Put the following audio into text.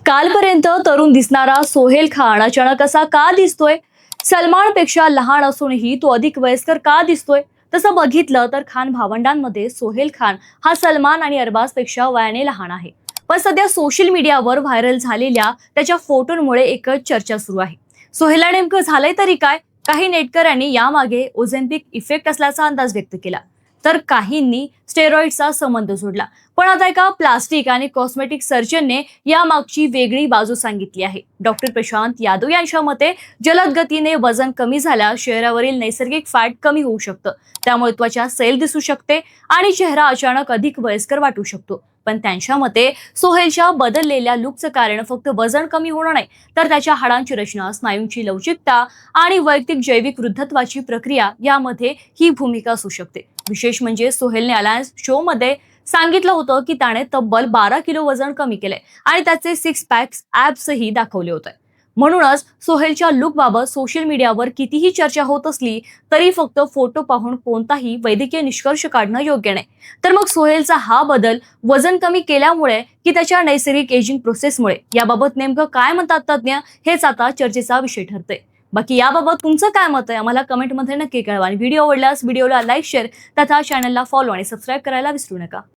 कालपर्यंत तरुण दिसणारा सोहेल खान अचानक असा का दिसतोय? सलमानपेक्षा लहान असूनही तो अधिक वयस्कर का दिसतोय? तसं बघितलं तर खान भावंडांमध्ये सोहेल खान हा सलमान आणि अरबाजपेक्षा वयाने लहान आहे. पण सध्या सोशल मीडियावर व्हायरल झालेल्या त्याच्या फोटोंमुळे एकच चर्चा सुरू आहे. सोहेलला नेमकं झालंय तरी काय? काही नेटकऱ्यांनी यामागे ओझेम्पिक इफेक्ट असल्याचा अंदाज व्यक्त केला, तर काहींनी स्टेरॉइडचा संबंध जोडला. पण आता एका प्लास्टिक आणि कॉस्मेटिक सर्जनने यामागची वेगळी बाजू सांगितली आहे. डॉक्टर प्रशांत यादव यांच्या मते जलद गतीने वजन कमी झाल्यास चेहऱ्यावरील नैसर्गिक फॅट कमी होऊ शकतं. त्यामुळे त्वचा सैल दिसू शकते आणि चेहरा अचानक अधिक वयस्कर वाटू शकतो. पण त्यांच्या मते सोहेलच्या बदललेल्या लुकचं कारण फक्त वजन कमी होणं नाही, तर त्याच्या हाडांची रचना, स्नायूंची लवचिकता आणि वैयक्तिक जैविक वृद्धत्वाची प्रक्रिया यामध्ये ही भूमिका असू शकते. विशेष म्हणजे सोहेलने अलायन्स शो मध्ये सांगितलं होतं की त्याने तब्बल 12 किलो वजन कमी केलंय आणि त्याचे सिक्स पॅक्स ॲब्सही दाखवले होते. म्हणूनच सोहेलच्या लुकबाबत सोशल मीडियावर कितीही चर्चा होत असली तरी फक्त फोटो पाहून कोणताही वैद्यकीय निष्कर्ष काढणं योग्य नाही. तर मग सोहेलचा हा बदल वजन कमी केल्यामुळे की त्याच्या नैसर्गिक एजिंग प्रोसेसमुळे, याबाबत नेमकं काय म्हणतात तज्ज्ञ, हेच आता चर्चेचा विषय ठरतंय. बाकी याबाबत तुमचं काय मत आहे आम्हाला कमेंटमध्ये नक्की कळवा आणि व्हिडिओ आवडल्यास व्हिडिओला लाईक, शेअर तथा चॅनलला फॉलो आणि सबस्क्राईब करायला विसरू नका.